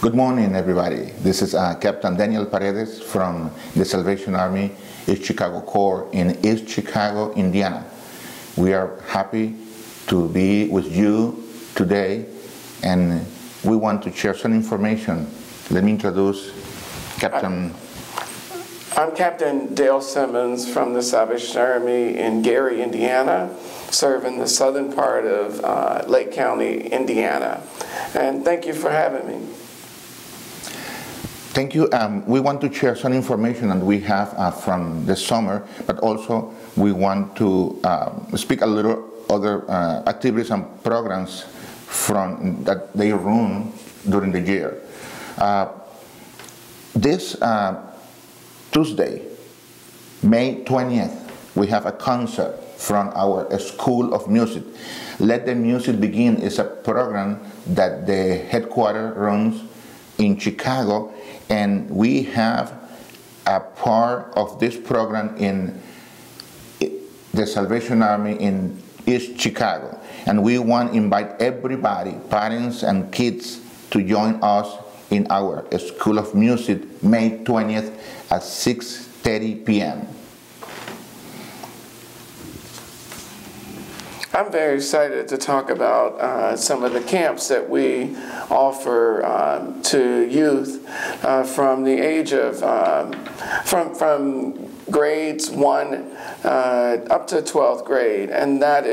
Good morning, everybody. This is Captain Daniel Paredes from the Salvation Army East Chicago Corps in East Chicago, Indiana. We are happy to be with you today, and we want to share some information. Let me introduce Captain. I'm Captain Dale Simmons from the Salvation Army in Gary, Indiana, serving the southern part of Lake County, Indiana. And thank you for having me. Thank you. We want to share some information that we have from the summer, but also we want to speak a little other activities and programs from that they run during the year. This Tuesday, May 20th, we have a concert from our School of Music. Let the Music Begin is a program that the headquarters runs in Chicago, and we have a part of this program in the Salvation Army in East Chicago. And we want to invite everybody, parents and kids, to join us in our School of Music May 20th at 6:30 p.m. I'm very excited to talk about some of the camps that we offer to youth from the age of from grades 1 up to 12th grade, and that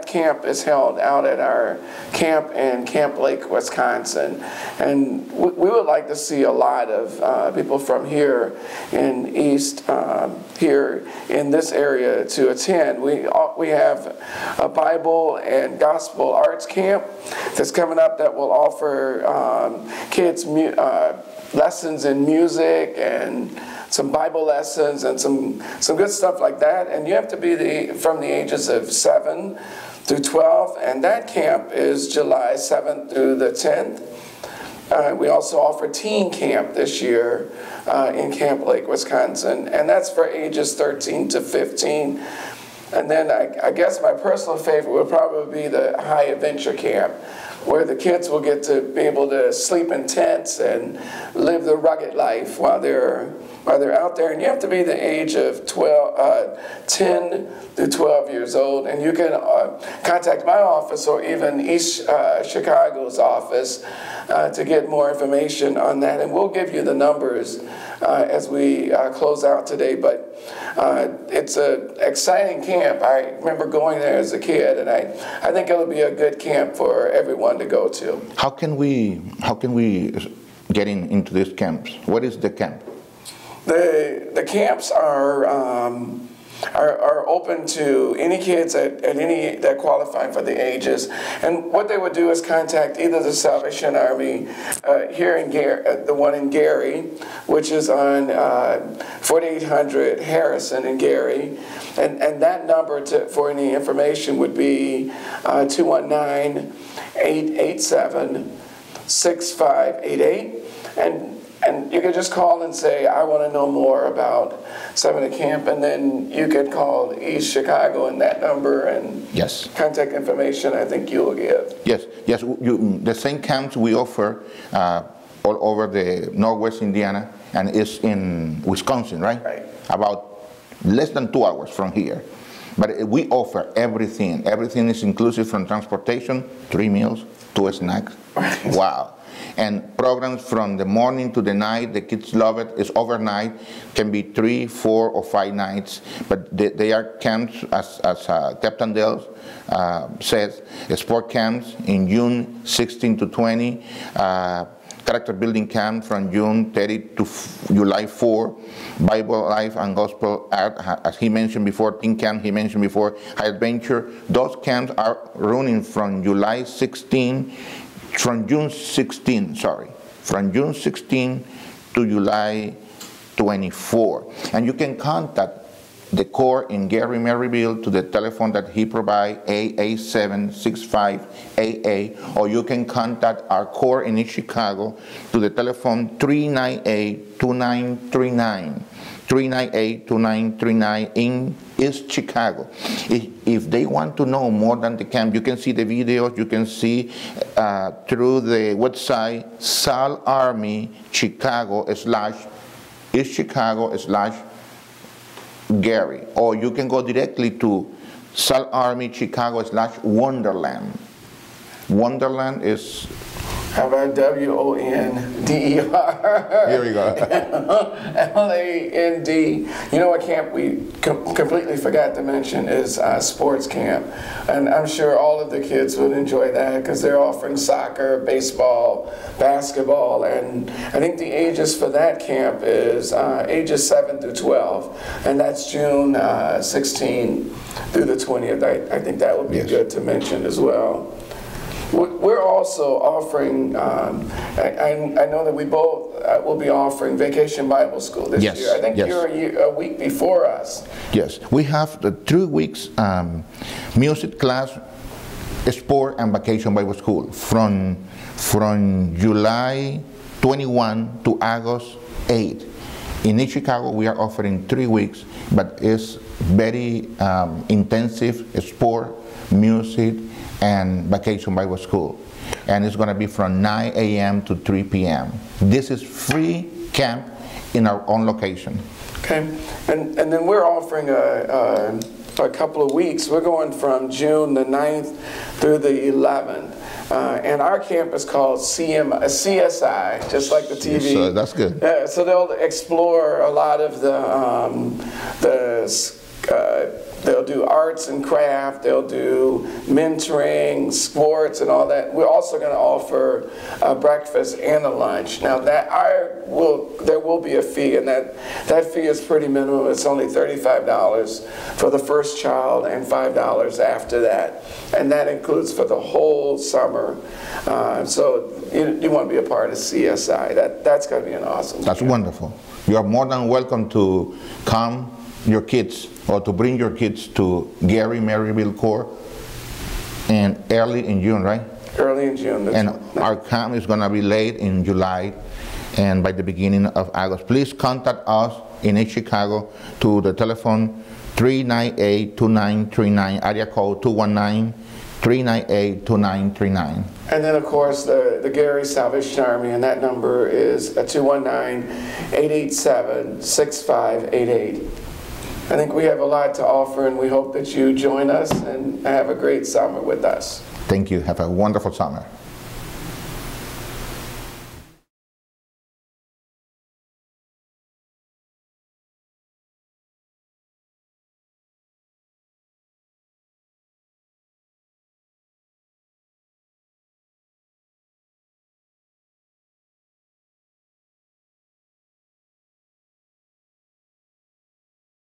camp is held out at our camp in Camp Lake, Wisconsin. And we would like to see a lot of people from here in East, here in this area to attend. We have a Bible and Gospel Arts Camp that's coming up that will offer kids lessons in music and some Bible lessons and some good stuff like that. And you have to be from the ages of 7 through 12, and that camp is July 7th through the 10th. We also offer teen camp this year in Camp Lake, Wisconsin, and that's for ages 13 to 15. And then I guess my personal favorite would probably be the High Adventure Camp, where the kids will get to be able to sleep in tents and live the rugged life while they're out there. And you have to be the age of 10 through 12 years old. And you can contact my office or even East Chicago's office to get more information on that. And we'll give you the numbers as we close out today. But it's an exciting camp. I remember going there as a kid, and I think it'll be a good camp for everyone to go to. How can we get into these camps? What is the camp? The camps are open to any kids at any that qualify for the ages, and what they would do is contact either the Salvation Army here in Gary, the one in Gary, which is on 4800 Harrison in Gary, and that number for any information would be 219-887-6588, and you could just call and say, I want to know more about Summer Camp, and then you could call East Chicago in that number and yes, contact information I think you will give. Yes. The same camps we offer all over the Northwest Indiana, and it's in Wisconsin, right? Right. About less than 2 hours from here. But we offer everything. Everything is inclusive, from transportation, 3 meals, 2 snacks. Right. Wow. And programs from the morning to the night. The kids love it. It's overnight. Can be 3, 4, or 5 nights. But they are camps, as Captain Dale says, sport camps in June 16 to 20. Character building camp from June 30 to July 4. Bible, Life, and Gospel Art, as he mentioned before. Teen camp, he mentioned before. High Adventure. Those camps are running from June 16 to July 24. And you can contact the Corps in Gary Maryville to the telephone that he provides, 887-65AA, or you can contact our Corps in East Chicago to the telephone 398-2939. 398-2939 in East Chicago. If they want to know more than the camp, you can see the videos, you can see through the website Sal Army Chicago / East Chicago / Gary, or you can go directly to Sal Army Chicago / Wonderland. Wonderland is... How about WONDER? Here we go. LAND. You know what camp we completely forgot to mention is sports camp. And I'm sure all of the kids would enjoy that because they're offering soccer, baseball, basketball. And I think the ages for that camp is ages 7 through 12. And that's June 16 through the 20th. I think that would be good to mention as well. We're also offering, I know that we both will be offering Vacation Bible School this year. I think you're a week before us. Yes, we have the 3 weeks music class, sport, and Vacation Bible School from July 21 to August 8. In East Chicago, we are offering 3 weeks, but it's very intensive sport, music, and Vacation Bible School. And it's going to be from 9 a.m. to 3 p.m. This is free camp in our own location. Okay, and then we're offering a couple of weeks. We're going from June the 9th through the 11th. And our camp is called CSI, just like the TV. Yes, that's good. So they'll explore a lot of they'll do arts and craft, they'll do mentoring, sports, and all that. We're also going to offer a breakfast and a lunch. Now there will be a fee, and that fee is pretty minimum. It's only $35 for the first child and $5 after that. And that includes for the whole summer. So you want to be a part of CSI. That's going to be an awesome That's wonderful. You are more than welcome to come your kids or to bring your kids to Gary Maryville Corps and early in June, right? Early in June. And our camp is going to be late in July and by the beginning of August. Please contact us in East Chicago to the telephone 398-2939, area code 219-398-2939. And then, of course, the Gary Salvation Army, and that number is 219-887-6588. I think we have a lot to offer, and we hope that you join us and have a great summer with us. Thank you. Have a wonderful summer.